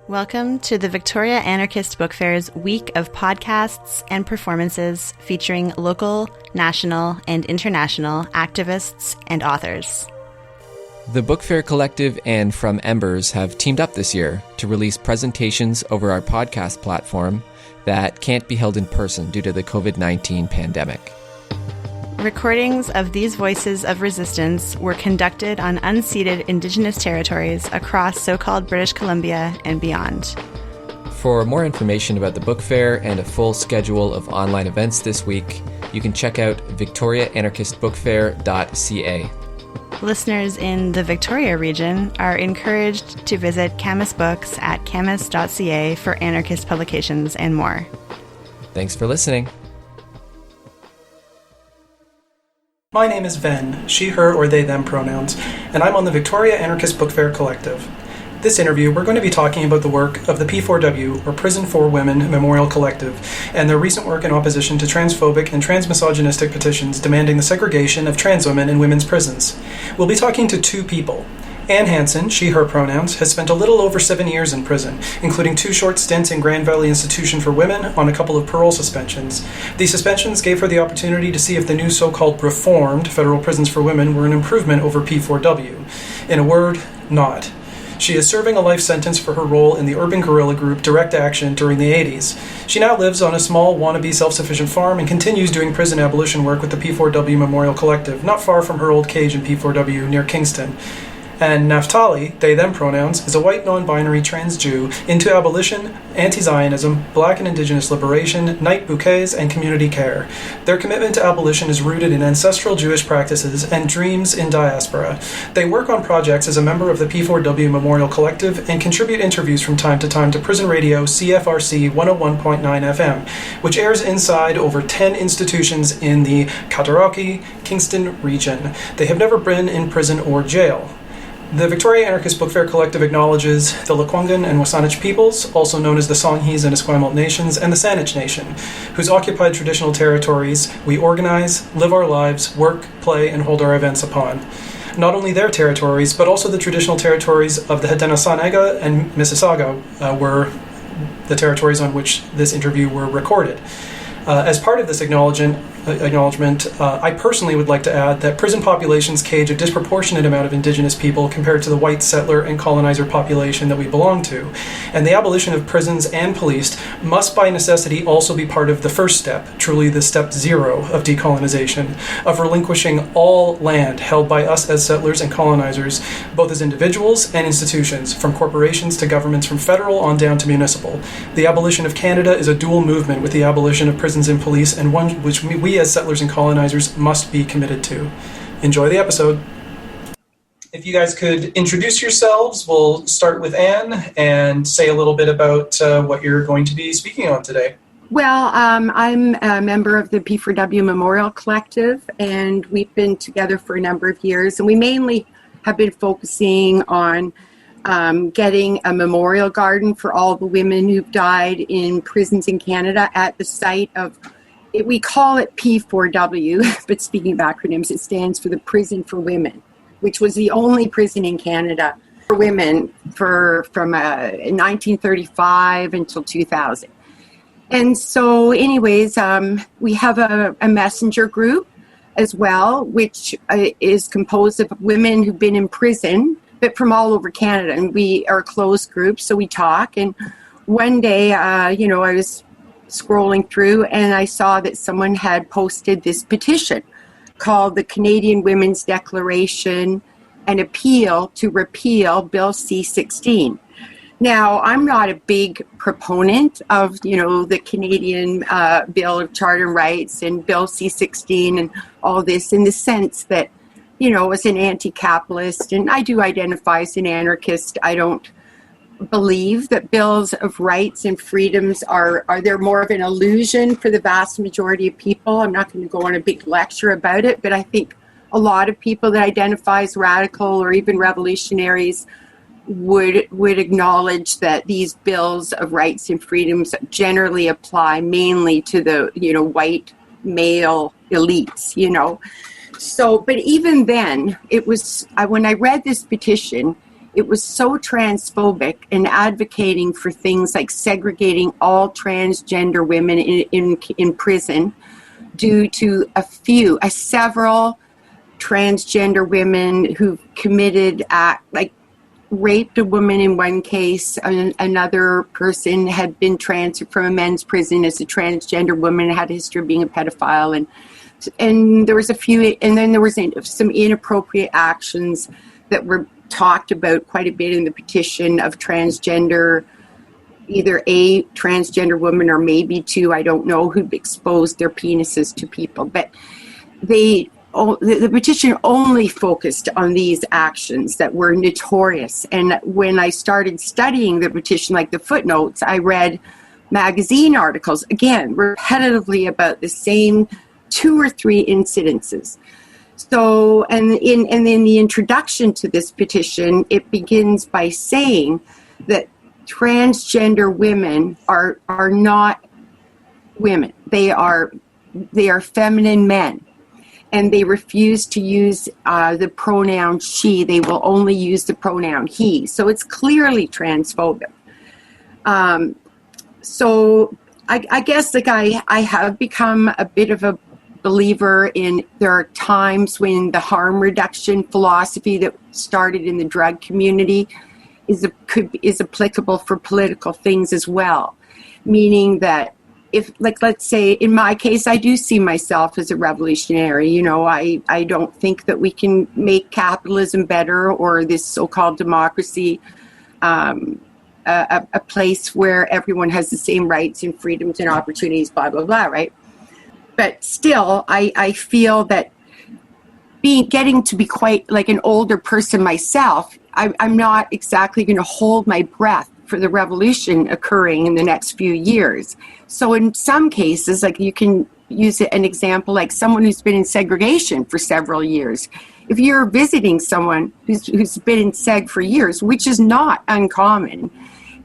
Welcome to the Victoria Anarchist Book Fair's week of podcasts and performances featuring local, national, and international activists and authors. The Book Fair Collective and From Embers have teamed up this year to release presentations over our podcast platform that can't be held in person due to the COVID-19 pandemic. Recordings of these voices of resistance were conducted on unceded indigenous territories across so-called British Columbia and beyond. For more information about the book fair and a full schedule of online events this week, you can check out victoriaanarchistbookfair.ca. Listeners in the Victoria region are encouraged to visit Camas Books at camas.ca for anarchist publications and more. Thanks for listening. My name is Ven, she, her, or they, them pronouns, and I'm on the Victoria Anarchist Book Fair Collective. This interview, we're going to be talking about the work of the P4W, or Prison for Women Memorial Collective, and their recent work in opposition to transphobic and transmisogynistic petitions demanding the segregation of trans women in women's prisons. We'll be talking to two people. Ann Hansen, she, her pronouns, has spent a little over 7 years in prison, including 2 short stints in Grand Valley Institution for Women on a couple of parole suspensions. These suspensions gave her the opportunity to see if the new so-called reformed federal prisons for women were an improvement over P4W. In a word, not. She is serving a life sentence for her role in the urban guerrilla group Direct Action during the 80s. She now lives on a small, wannabe self-sufficient farm and continues doing prison abolition work with the P4W Memorial Collective, not far from her old cage in P4W near Kingston. And Naphtali, they, them pronouns, is a white non-binary trans Jew into abolition, anti-zionism, black and indigenous liberation, night-bouquets, and community care. Their commitment to abolition is rooted in ancestral Jewish practices and dreams in diaspora. They work on projects as a member of the P4W Memorial Collective and contribute interviews from time to time to Prison Radio CFRC 101.9 FM, which airs inside over 10 institutions in the Cataraqui, Kingston region. They have never been in prison or jail. The Victoria Anarchist Book Fair Collective acknowledges the Lekwungen and Wasanich peoples, also known as the Songhees and Esquimalt nations, and the Saanich Nation, whose occupied traditional territories we organize, live our lives, work, play, and hold our events upon. Not only their territories, but also the traditional territories of the Haudenosaunee and Mississauga were the territories on which this interview were recorded. As part of this acknowledgement, I personally would like to add that prison populations cage a disproportionate amount of indigenous people compared to the white settler and colonizer population that we belong to. And the abolition of prisons and police must by necessity also be part of the first step, truly the step 0 of decolonization, of relinquishing all land held by us as settlers and colonizers, both as individuals and institutions, from corporations to governments, from federal on down to municipal. The abolition of Canada is a dual movement with the abolition of prisons and police, and one which we as settlers and colonizers must be committed to. Enjoy the episode. If you guys could introduce yourselves, we'll start with Anne and say a little bit about what you're going to be speaking on today. Well, I'm a member of the P4W Memorial Collective, and we've been together for a number of years, and we mainly have been focusing on getting a memorial garden for all the women who've died in prisons in Canada at the site of, we call it P4W, but speaking of acronyms, it stands for the Prison for Women, which was the only prison in Canada for women from 1935 until 2000. And so anyways, we have a messenger group as well, which is composed of women who've been in prison, but from all over Canada, and we are a closed group, so we talk. And one day, I was scrolling through, and I saw that someone had posted this petition called the Canadian Women's Declaration, an appeal to repeal Bill C-16. Now, I'm not a big proponent of, the Canadian Bill of Charter Rights and Bill C-16 and all this, in the sense that, as an anti-capitalist, and I do identify as an anarchist, I don't believe that bills of rights and freedoms are they're more of an illusion for the vast majority of people. I'm not going to go on a big lecture about it, but I think a lot of people that identify as radical or even revolutionaries would acknowledge that these bills of rights and freedoms generally apply mainly to the, white male elites, So, but even then, it was, when I read this petition, it was so transphobic and advocating for things like segregating all transgender women in prison due to several transgender women who committed raped a woman in one case. Another person had been transferred from a men's prison as a transgender woman, had a history of being a pedophile, and there was then there was some inappropriate actions that were talked about quite a bit in the petition of either a transgender woman or maybe two, I don't know, who'd exposed their penises to people. But the petition only focused on these actions that were notorious. And when I started studying the petition, like the footnotes, I read magazine articles, again, repetitively about the same 2 or 3 incidences. So, and in the introduction to this petition, it begins by saying that transgender women are not women. They are feminine men, and they refuse to use the pronoun she. They will only use the pronoun he. So it's clearly transphobic. So I guess I have become a bit of a believer in there are times when the harm reduction philosophy that started in the drug community is applicable for political things as well. Meaning that if, let's say in my case, I do see myself as a revolutionary. You know, I don't think that we can make capitalism better or this so-called democracy a place where everyone has the same rights and freedoms and opportunities, blah, blah, blah, right? But still, I feel that getting to be quite like an older person myself, I'm not exactly going to hold my breath for the revolution occurring in the next few years. So in some cases, like you can use an example like someone who's been in segregation for several years. If you're visiting someone who's been in seg for years, which is not uncommon,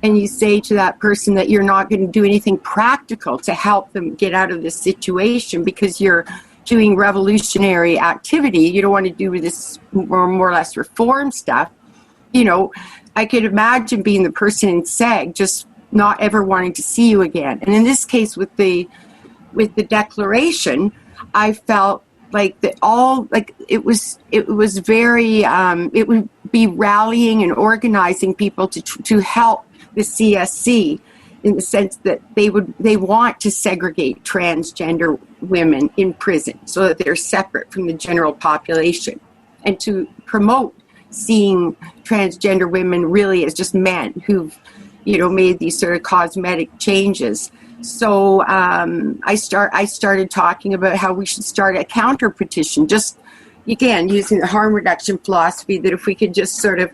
and you say to that person that you're not going to do anything practical to help them get out of this situation because you're doing revolutionary activity, you don't want to do this more or less reform stuff, you know, I could imagine being the person in SEG just not ever wanting to see you again. And in this case with the declaration, I felt like that all, like it was very, it would be rallying and organizing people to help the CSC in the sense that they want to segregate transgender women in prison so that they're separate from the general population, and to promote seeing transgender women really as just men who've, you know, made these sort of cosmetic changes. So I started talking about how we should start a counter petition, just again using the harm reduction philosophy, that if we could just sort of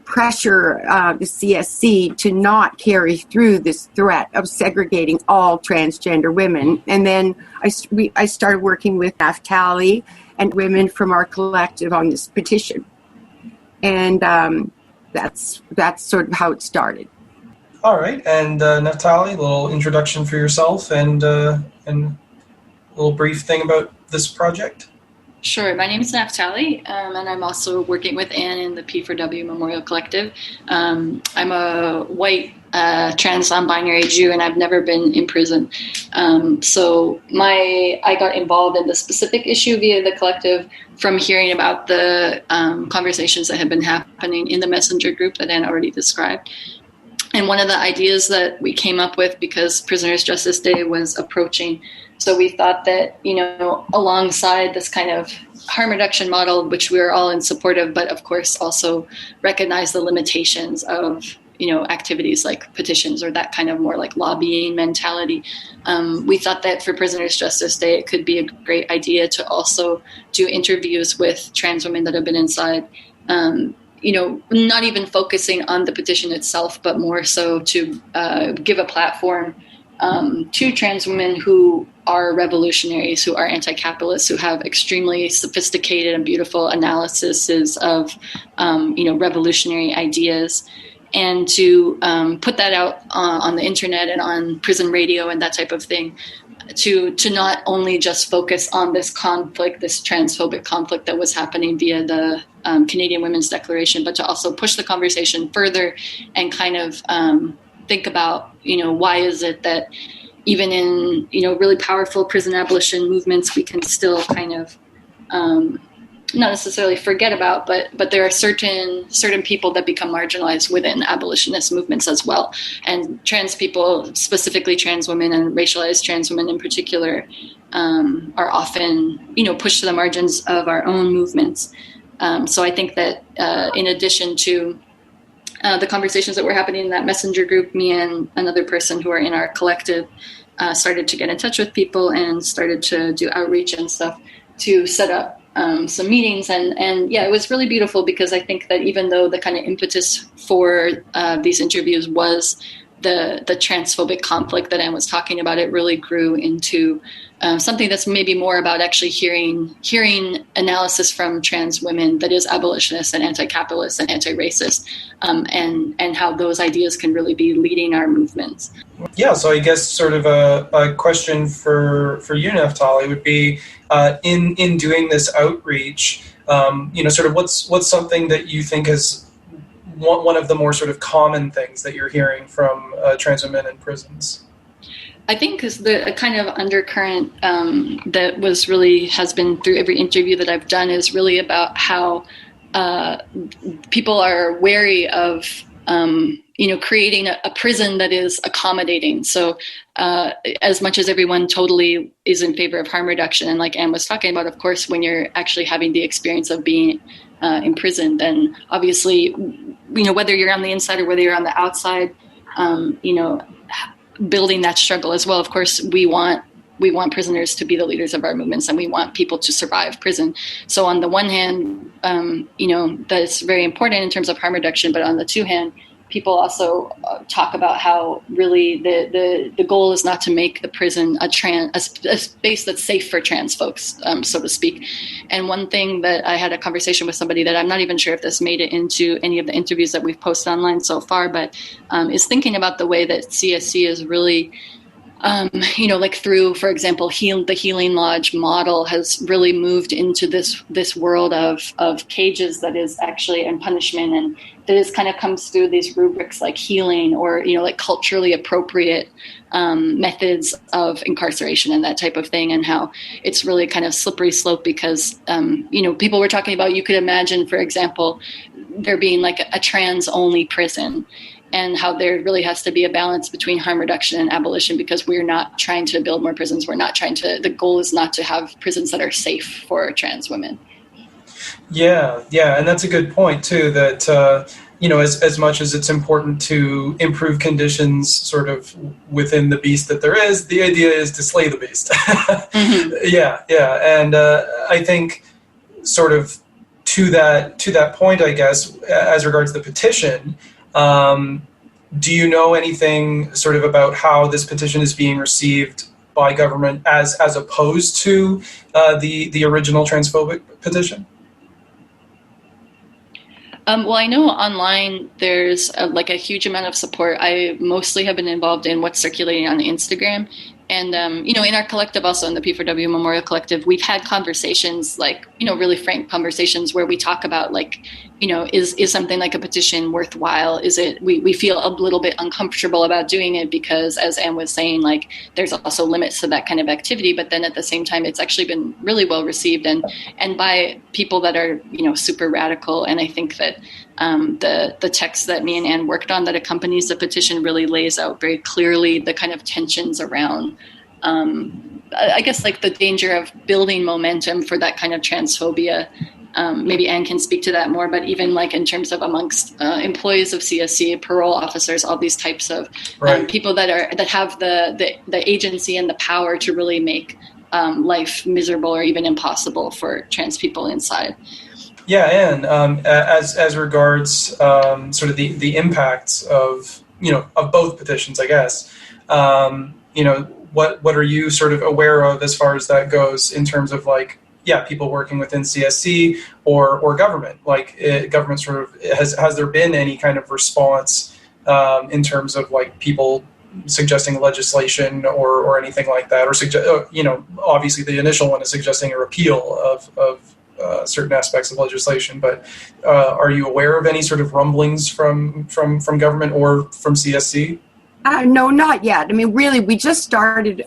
pressure the CSC to not carry through this threat of segregating all transgender women. And then I started working with Naphtali and women from our collective on this petition. And that's sort of how it started. All right, and Naphtali, a little introduction for yourself and a little brief thing about this project. Sure. My name is Naphtali, and I'm also working with Anne in the P4W Memorial Collective. I'm a white trans non-binary Jew, and I've never been in prison. So I got involved in the specific issue via the collective from hearing about the conversations that had been happening in the messenger group that Anne already described. And one of the ideas that we came up with, because Prisoners' Justice Day was approaching, so we thought that, you know, alongside this kind of harm reduction model, which we're all in support of, but of course also recognize the limitations of, you know, activities like petitions or that kind of more like lobbying mentality. We thought that for Prisoners' Justice Day, it could be a great idea to also do interviews with trans women that have been inside, you know, not even focusing on the petition itself, but more so to give a platform to trans women who are revolutionaries, who are anti-capitalists, who have extremely sophisticated and beautiful analyses of, you know, revolutionary ideas, and to put that out on the internet and on prison radio and that type of thing, to not only just focus on this conflict, this transphobic conflict that was happening via the Canadian Women's Declaration, but to also push the conversation further and kind of think about, why is it that even in, really powerful prison abolition movements, we can still kind of not necessarily forget about, but there are certain people that become marginalized within abolitionist movements as well. And trans people, specifically trans women and racialized trans women in particular, are often, pushed to the margins of our own movements. So I think that in addition to the conversations that were happening in that messenger group, me and another person who are in our collective started to get in touch with people and started to do outreach and stuff to set up some meetings. And yeah, it was really beautiful because I think that even though the kind of impetus for these interviews was the transphobic conflict that Anne was talking about, it really grew into something that's maybe more about actually hearing analysis from trans women that is abolitionist and anti-capitalist and anti-racist, and how those ideas can really be leading our movements. Yeah, so I guess sort of a question for you, Naphtali, would be in doing this outreach, sort of what's something that you think is one of the more sort of common things that you're hearing from trans women in prisons? I think the kind of undercurrent that has been through every interview that I've done is really about how people are wary of creating a prison that is accommodating. So as much as everyone totally is in favor of harm reduction, and like Anne was talking about, of course, when you're actually having the experience of being imprisoned, then obviously, whether you're on the inside or whether you're on the outside, building that struggle as well. Of course, we want prisoners to be the leaders of our movements, and we want people to survive prison. So on the one hand, that's very important in terms of harm reduction, but on the two hand, people also talk about how really the goal is not to make the prison a space that's safe for trans folks, so to speak. And one thing that I had a conversation with somebody that I'm not even sure if this made it into any of the interviews that we've posted online so far, but is thinking about the way that CSC is really through, for example, the Healing Lodge model has really moved into this world of cages that is actually, and punishment, and that is kind of comes through these rubrics like healing or, culturally appropriate methods of incarceration and that type of thing, and how it's really kind of slippery slope because, people were talking about, you could imagine, for example, there being like a trans-only prison, and how there really has to be a balance between harm reduction and abolition, because we're not trying to build more prisons. The goal is not to have prisons that are safe for trans women. Yeah. And that's a good point too, that, as much as it's important to improve conditions sort of within the beast that there is, the idea is to slay the beast. Mm-hmm. Yeah. And I think sort of to that point, I guess, as regards the petition, do you know anything sort of about how this petition is being received by government as opposed to the original transphobic petition? Well, I know online there's a huge amount of support. I mostly have been involved in what's circulating on Instagram. And, in our collective, also in the P4W Memorial Collective, we've had conversations really frank conversations where we talk about is something like a petition worthwhile? Is it, we feel a little bit uncomfortable about doing it because, as Anne was saying, there's also limits to that kind of activity. But then at the same time, it's actually been really well received and by people that are, super radical. And I think that the text that me and Anne worked on that accompanies the petition really lays out very clearly the kind of tensions around, I guess, the danger of building momentum for that kind of transphobia. Maybe Anne can speak to that more, but even in terms of amongst employees of CSC, parole officers, all these types of people that have the agency and the power to really make life miserable or even impossible for trans people inside. Yeah, and as regards sort of the impacts of both petitions, I guess, what are you sort of aware of as far as that goes in terms of people working within CSC or government? Government sort of has there been any kind of response in terms of people suggesting legislation or anything like that, or obviously the initial one is suggesting a repeal of certain aspects of legislation. But are you aware of any sort of rumblings from government or from CSC? No, not yet. I mean, really, we just started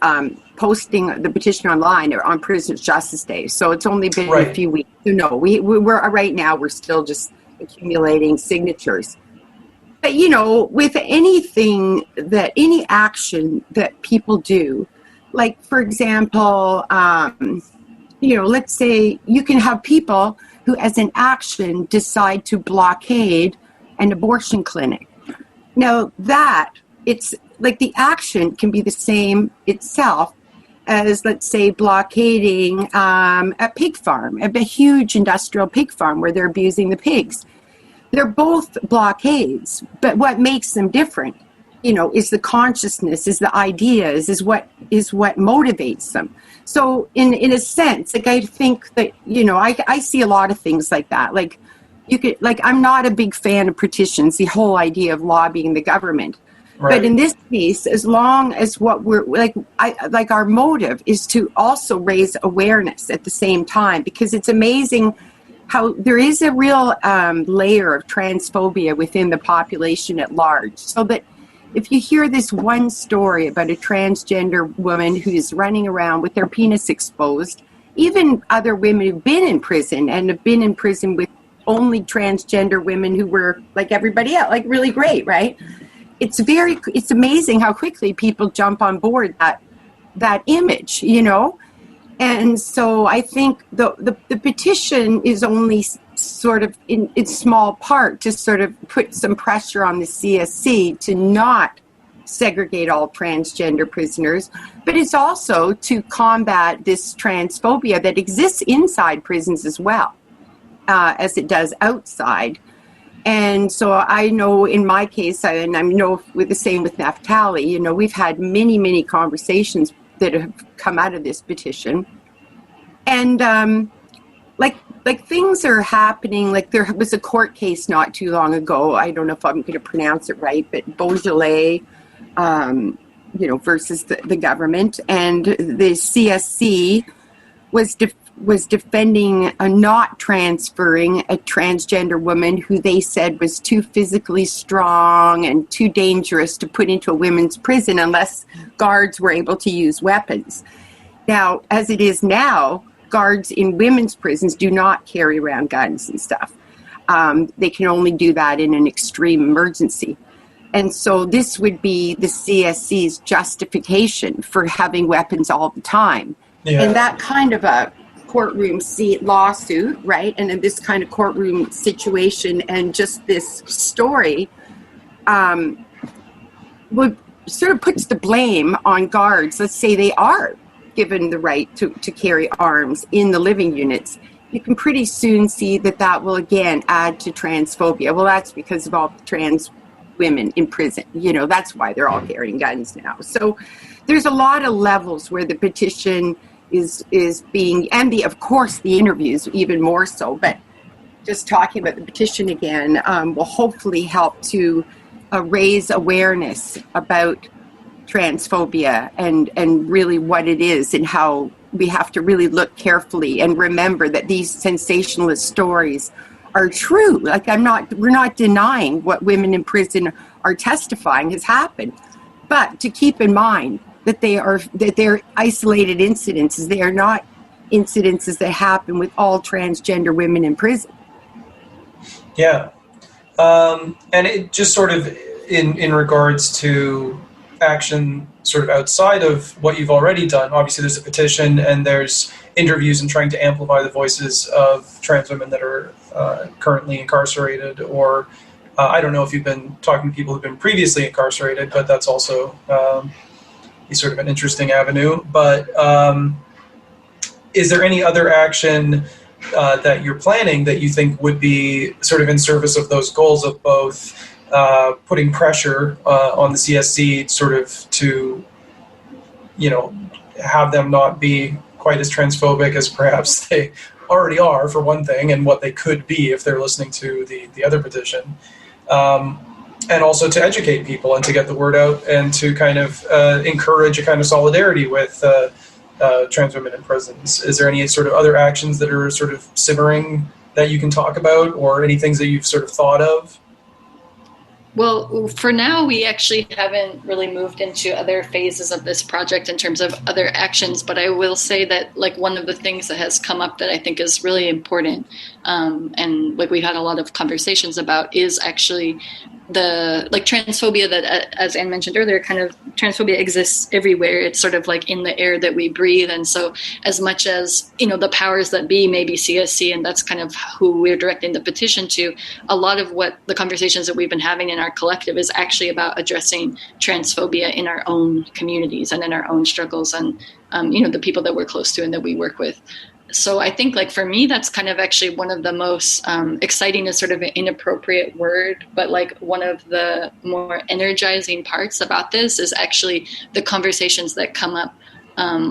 posting the petition online on Prisoners' Justice Day, so it's only been a few weeks. So no, we're right now, we're still just accumulating signatures. But, you know, with any action that people do, like, for example, you know, let's say you can have people who, as an action, decide to blockade an abortion clinic. Now, it's like the action can be the same itself as, let's say, blockading a pig farm, a huge industrial pig farm where they're abusing the pigs. They're both blockades, but what makes them different, you know, is the consciousness, is the ideas, is what motivates them. So in a sense, like, I think that, you know, I see a lot of things like that. Like, I'm not a big fan of petitions, the whole idea of lobbying the government. Right. But in this case, as long as what we're our motive is to also raise awareness at the same time, because it's amazing how there is a real layer of transphobia within the population at large. So that if you hear this one story about a transgender woman who's running around with their penis exposed, even other women who've been in prison and have been in prison with only transgender women who were like everybody else, like really great, right? It's amazing how quickly people jump on board that image, you know? And so I think the petition is only sort of in small part to sort of put some pressure on the CSC to not segregate all transgender prisoners, but it's also to combat this transphobia that exists inside prisons as well, as it does outside. And so I know in my case, and I know with the same with Naphtali, you know, we've had many, many conversations that have come out of this petition. And like things are happening, like there was a court case not too long ago, I don't know if I'm going to pronounce it right, but Beaujolais, you know, versus the government. And the CSC was defending not transferring a transgender woman who they said was too physically strong and too dangerous to put into a women's prison unless guards were able to use weapons. Now, as it is now, guards in women's prisons do not carry around guns and stuff. They can only do that in an extreme emergency. And so this would be the CSC's justification for having weapons all the time. Yeah. And that kind of a courtroom lawsuit, right? And in this kind of courtroom situation and just this story would sort of puts the blame on guards. Let's say they are given the right to carry arms in the living units. You can pretty soon see that will again add to transphobia. Well, that's because of all the trans women in prison. You know, that's why they're all carrying guns now. So there's a lot of levels where the petition is being, and of course the interviews even more so, but just talking about the petition again will hopefully help to raise awareness about transphobia and really what it is and how we have to really look carefully and remember that these sensationalist stories are true. Like we're not denying what women in prison are testifying has happened, but to keep in mind that they're isolated incidences. They are not incidences that happen with all transgender women in prison. Yeah. And it just sort of in regards to action sort of outside of what you've already done, obviously there's a petition and there's interviews and trying to amplify the voices of trans women that are currently incarcerated, or I don't know if you've been talking to people who've been previously incarcerated, but that's also sort of an interesting avenue. But is there any other action that you're planning that you think would be sort of in service of those goals of both putting pressure on the CSC sort of to, you know, have them not be quite as transphobic as perhaps they already are, for one thing, and what they could be if they're listening to the other petition, and also to educate people and to get the word out and to kind of encourage a kind of solidarity with trans women in prisons. Is there any sort of other actions that are sort of simmering that you can talk about, or any things that you've sort of thought of? Well, for now, we actually haven't really moved into other phases of this project in terms of other actions. But I will say that, like, one of the things that has come up that I think is really important, and like we've had a lot of conversations about, is actually the transphobia that, as Anne mentioned earlier, kind of transphobia exists everywhere. It's sort of like in the air that we breathe. And so as much as, the powers that be, maybe CSC, and that's kind of who we're directing the petition to, a lot of what the conversations that we've been having in our collective is actually about addressing transphobia in our own communities and in our own struggles and, the people that we're close to and that we work with. So I think, like, for me, that's kind of actually one of the most exciting is sort of an inappropriate word, but like one of the more energizing parts about this is actually the conversations that come up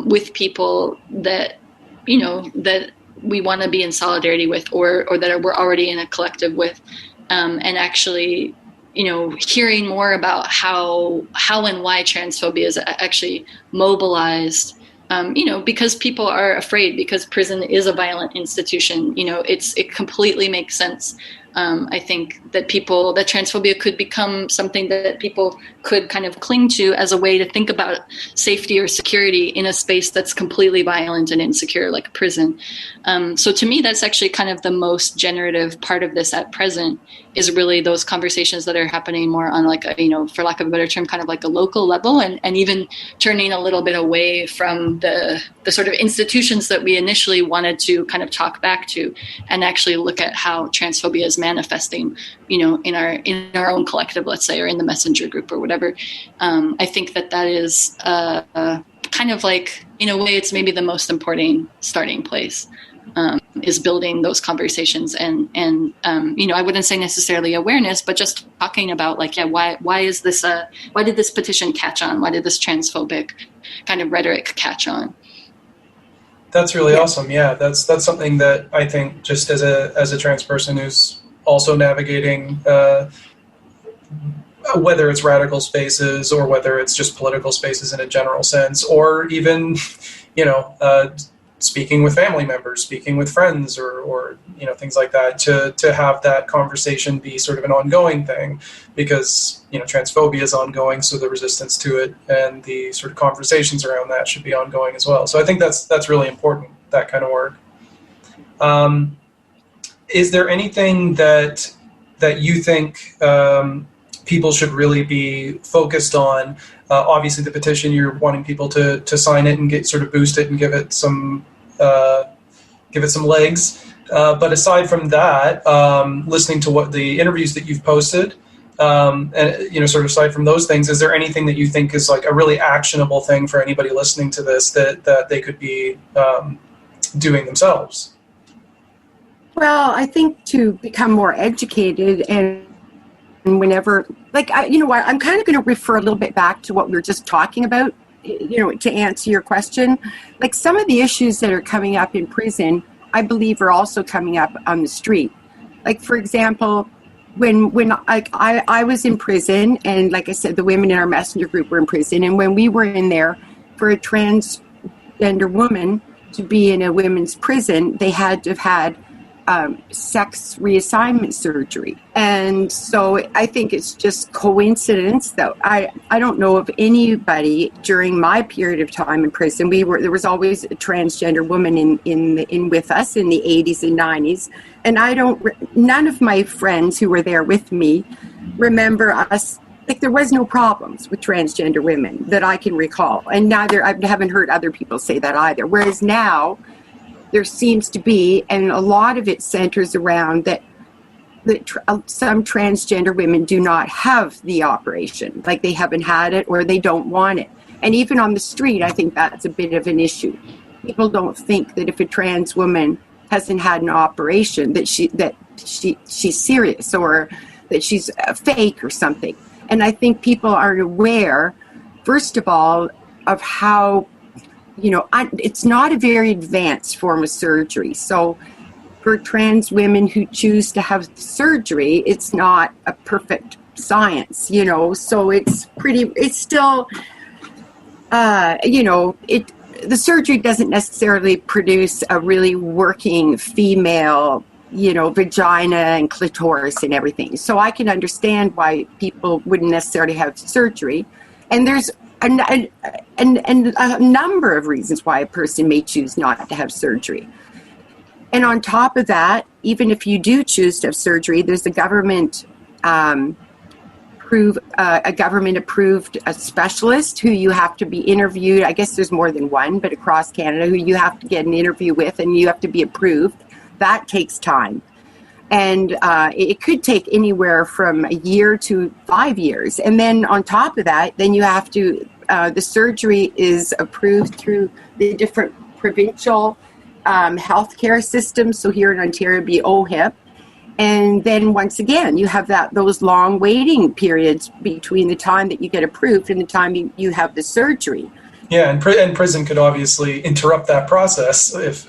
with people that, that we want to be in solidarity with, or that we're already in a collective with, and actually, hearing more about how and why transphobia is actually mobilized. Because people are afraid, because prison is a violent institution. It completely makes sense. I think that transphobia could become something that people could kind of cling to as a way to think about safety or security in a space that's completely violent and insecure, like a prison. So to me, that's actually kind of the most generative part of this at present, is really those conversations that are happening more on like a, for lack of a better term, kind of like a local level, and even turning a little bit away from the sort of institutions that we initially wanted to kind of talk back to, and actually look at how transphobia is manifesting, in our own collective, let's say, or in the messenger group or whatever. I think that is kind of like, in a way, it's maybe the most important starting place. Is building those conversations and I wouldn't say necessarily awareness, but just talking about like, why did this petition catch on? Why did this transphobic kind of rhetoric catch on? That's really awesome. Yeah, that's something that I think, just as a trans person who's also navigating whether it's radical spaces or whether it's just political spaces in a general sense, or even speaking with family members, speaking with friends, or things like that, to have that conversation be sort of an ongoing thing, because transphobia is ongoing, so the resistance to it and the sort of conversations around that should be ongoing as well. So I think that's really important, that kind of work. Is there anything that you think people should really be focused on? Obviously, the petition, you're wanting people to sign it and get sort of boost it and give it some legs. But aside from that, listening to what the interviews that you've posted, and sort of aside from those things, is there anything that you think is like a really actionable thing for anybody listening to this that they could be doing themselves? Well, I think to become more educated, and whenever, I'm kind of going to refer a little bit back to what we were just talking about, to answer your question. Like, some of the issues that are coming up in prison, I believe, are also coming up on the street. Like, for example, when I was in prison, and like I said, the women in our messenger group were in prison, and when we were in there, for a transgender woman to be in a women's prison, they had to have had sex reassignment surgery. And so I think it's just coincidence that I don't know of anybody during my period of time in prison. There was always a transgender woman in with us in the 80s and 90s, and none of my friends who were there with me remember us. Like, there was no problems with transgender women that I can recall, and I haven't heard other people say that either. Whereas now, there seems to be, and a lot of it centers around that some transgender women do not have the operation. Like, they haven't had it, or they don't want it. And even on the street, I think that's a bit of an issue. People don't think that if a trans woman hasn't had an operation, that she's serious, or that she's a fake or something. And I think people aren't aware, first of all, of how, it's not a very advanced form of surgery. So for trans women who choose to have surgery, it's not a perfect science, so it's still, the surgery doesn't necessarily produce a really working female, vagina and clitoris and everything. So I can understand why people wouldn't necessarily have surgery. And there's a number of reasons why a person may choose not to have surgery. And on top of that, even if you do choose to have surgery, there's a government approved a specialist who you have to be interviewed. I guess there's more than one, but across Canada, who you have to get an interview with, and you have to be approved. That takes time. And it could take anywhere from a year to 5 years. And then on top of that, then you have to, the surgery is approved through the different provincial healthcare systems. So here in Ontario, it'd be OHIP. And then once again, you have those long waiting periods between the time that you get approved and the time you have the surgery. Yeah, and prison could obviously interrupt that process if,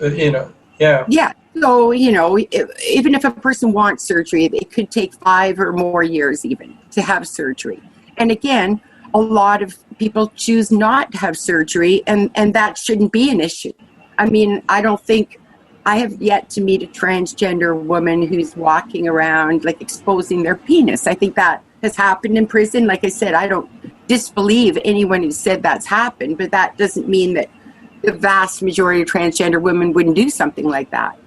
yeah. Yeah. So, even if a person wants surgery, it could take 5 or more years even to have surgery. And again, a lot of people choose not to have surgery, and that shouldn't be an issue. I mean, I have yet to meet a transgender woman who's walking around like exposing their penis. I think that has happened in prison. Like I said, I don't disbelieve anyone who said that's happened, but that doesn't mean that the vast majority of transgender women wouldn't do something like that.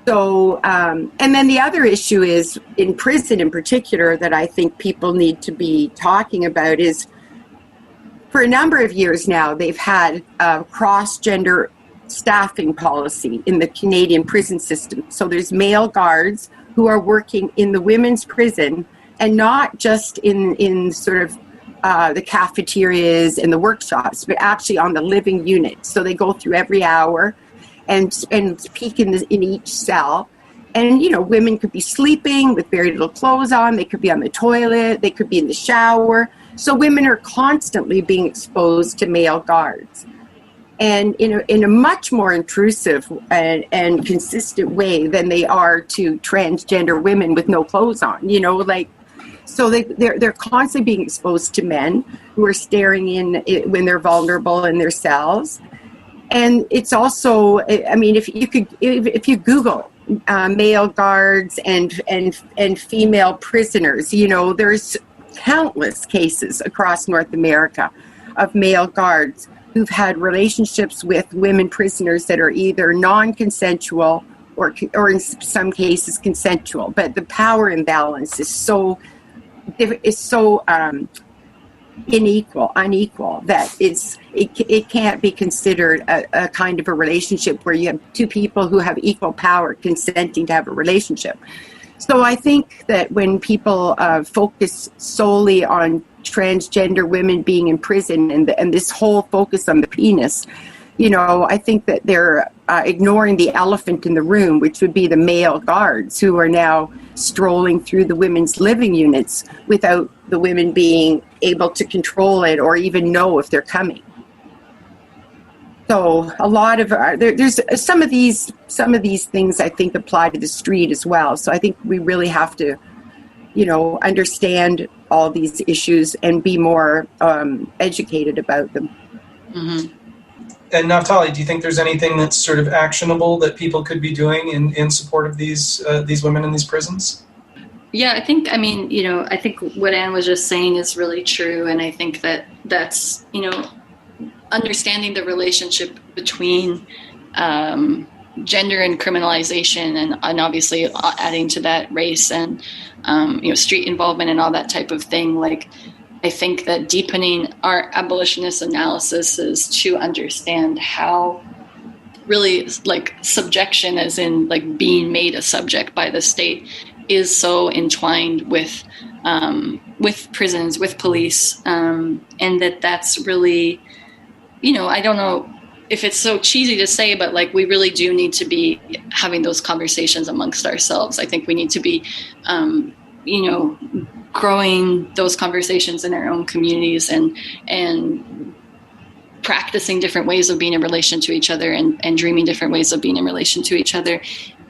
So, and then the other issue is in prison in particular that I think people need to be talking about is for a number of years now, they've had a cross-gender staffing policy in the Canadian prison system. So there's male guards who are working in the women's prison and not just in sort of the cafeterias and the workshops, but actually on the living unit. So they go through every hour and peek in each cell. And, women could be sleeping with very little clothes on. They could be on the toilet. They could be in the shower. So women are constantly being exposed to male guards. And in a much more intrusive and consistent way than they are to transgender women with no clothes on, so they're constantly being exposed to men who are staring in when they're vulnerable in their cells. And it's also, I mean, if you Google male guards and female prisoners, there's countless cases across North America of male guards who've had relationships with women prisoners that are either non-consensual or in some cases consensual. But the power imbalance is so unequal that it can't be considered a kind of a relationship where you have two people who have equal power consenting to have a relationship. So I think that when people focus solely on transgender women being in prison and this whole focus on the penis, I think that they're ignoring the elephant in the room, which would be the male guards who are now strolling through the women's living units without the women being able to control it or even know if they're coming. So a lot of there's some of these things I think apply to the street as well. So I think we really have to, understand all these issues and be more educated about them. Mm-hmm. And Naphtali, do you think there's anything that's sort of actionable that people could be doing in support of these women in these prisons? Yeah, I think what Anne was just saying is really true. And I think that's, understanding the relationship between gender and criminalization and obviously adding to that race and, street involvement and all that type of thing. Like, I think that deepening our abolitionist analysis is to understand how really like subjection, as in like being made a subject by the state, is so entwined with prisons, with police, and that's really, I don't know if it's so cheesy to say, but like we really do need to be having those conversations amongst ourselves. I think we need to be, growing those conversations in our own communities and practicing different ways of being in relation to each other and dreaming different ways of being in relation to each other.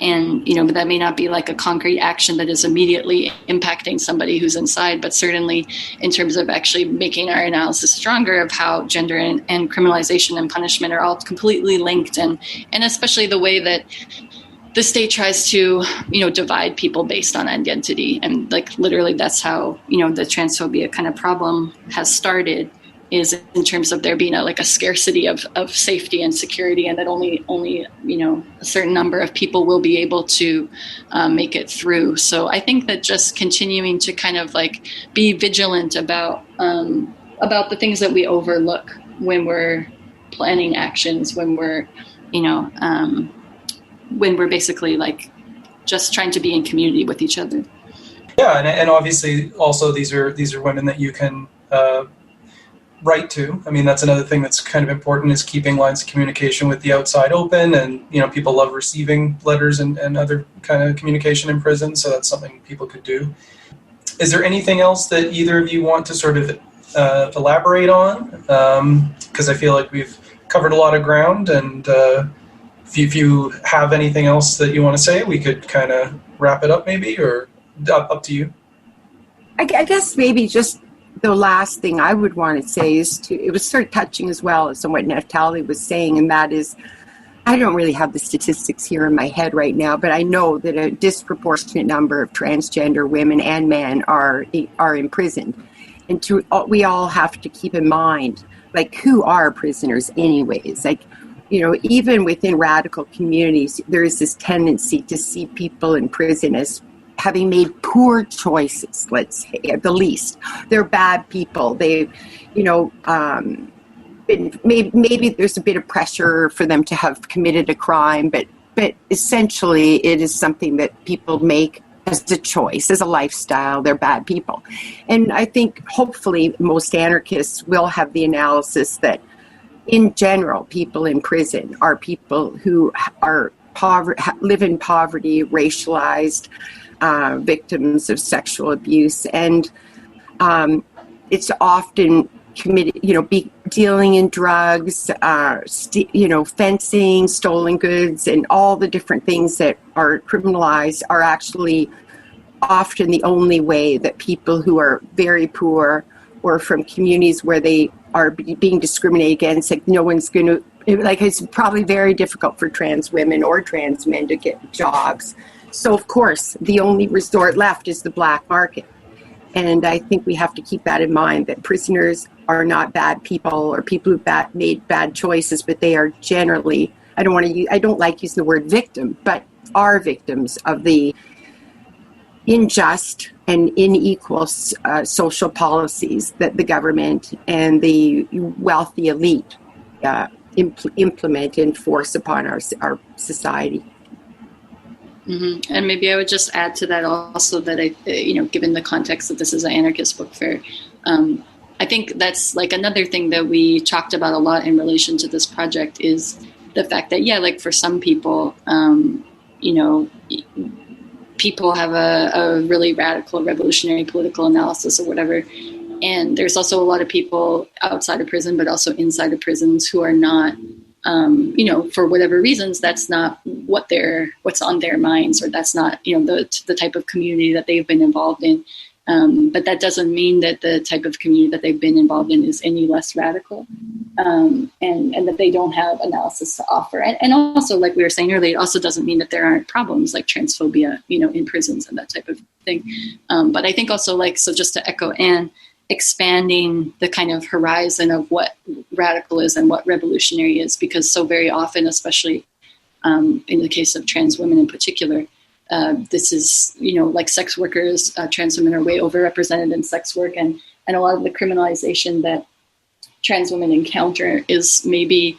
And, but that may not be like a concrete action that is immediately impacting somebody who's inside, but certainly in terms of actually making our analysis stronger of how gender and criminalization and punishment are all completely linked, and especially the way that the state tries to, divide people based on identity. And like literally that's how, the transphobia kind of problem has started, is in terms of there being a scarcity of safety and security, and that only a certain number of people will be able to make it through. So I think that just continuing to kind of like be vigilant about the things that we overlook when we're planning actions, when we're basically like just trying to be in community with each other. Yeah, and obviously also these are women that you can write to. I mean, that's another thing that's kind of important, is keeping lines of communication with the outside open. And, people love receiving letters and other kind of communication in prison. So that's something people could do. Is there anything else that either of you want to sort of elaborate on? Because I feel like we've covered a lot of ground. And if you have anything else that you want to say, we could kind of wrap it up maybe, or up to you. I guess maybe just the last thing I would want to say is it was sort of touching as well as on what Naphtali was saying, and that is, I don't really have the statistics here in my head right now, but I know that a disproportionate number of transgender women and men are imprisoned. And we all have to keep in mind, like, who are prisoners anyways? Like, even within radical communities, there is this tendency to see people in prison as having made poor choices, let's say, at the least. They're bad people. They've, maybe there's a bit of pressure for them to have committed a crime, but essentially it is something that people make as a choice, as a lifestyle. They're bad people. And I think hopefully most anarchists will have the analysis that in general, people in prison are people who are live in poverty, racialized, victims of sexual abuse, and it's often committed, dealing in drugs, fencing, stolen goods, and all the different things that are criminalized are actually often the only way that people who are very poor or from communities where they are being discriminated against, like no one's going to, it's probably very difficult for trans women or trans men to get jobs. So, of course, the only resort left is the black market. And I think we have to keep that in mind, that prisoners are not bad people or people who made bad choices, but they are generally, I don't like using the word victim, but are victims of the unjust and unequal social policies that the government and the wealthy elite implement and force upon our society. Mm-hmm. And maybe I would just add to that also that given the context that this is an anarchist book fair, I think that's like another thing that we talked about a lot in relation to this project is the fact that, for some people, people have a really radical revolutionary political analysis or whatever. And there's also a lot of people outside of prison, but also inside of prisons who are not, for whatever reasons, that's not what's on their minds, or that's not, the type of community that they've been involved in. But that doesn't mean that the type of community that they've been involved in is any less radical, and that they don't have analysis to offer. And also, like we were saying earlier, it also doesn't mean that there aren't problems like transphobia, in prisons and that type of thing. But I think also, so just to echo Anne, expanding the kind of horizon of what radical is and what revolutionary is, because so very often, especially in the case of trans women in particular, this is, like sex workers, trans women are way overrepresented in sex work, and a lot of the criminalization that trans women encounter is maybe,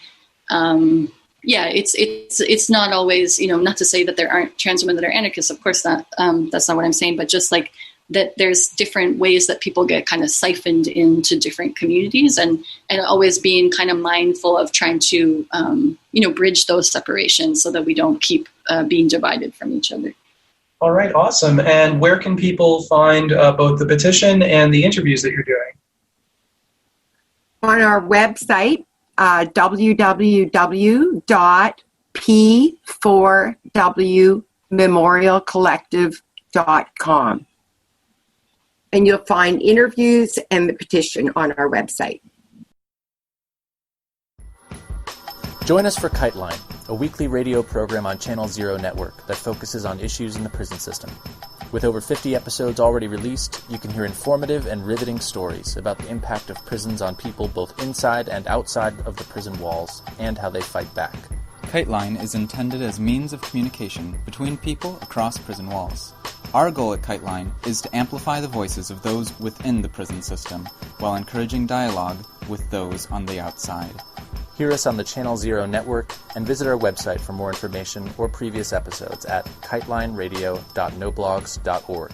it's not always, not to say that there aren't trans women that are anarchists, of course not, that's not what I'm saying, but just like that there's different ways that people get kind of siphoned into different communities, and always being kind of mindful of trying to, bridge those separations so that we don't keep being divided from each other. All right, awesome. And where can people find both the petition and the interviews that you're doing? On our website, www.p4wmemorialcollective.com. And you'll find interviews and the petition on our website. Join us for Kite Line, a weekly radio program on Channel Zero Network that focuses on issues in the prison system. With over 50 episodes already released, you can hear informative and riveting stories about the impact of prisons on people both inside and outside of the prison walls, and how they fight back. Kite Line is intended as means of communication between people across prison walls. Our goal at Kite Line is to amplify the voices of those within the prison system while encouraging dialogue with those on the outside. Hear us on the Channel Zero Network and visit our website for more information or previous episodes at kitelineradio.noblogs.org.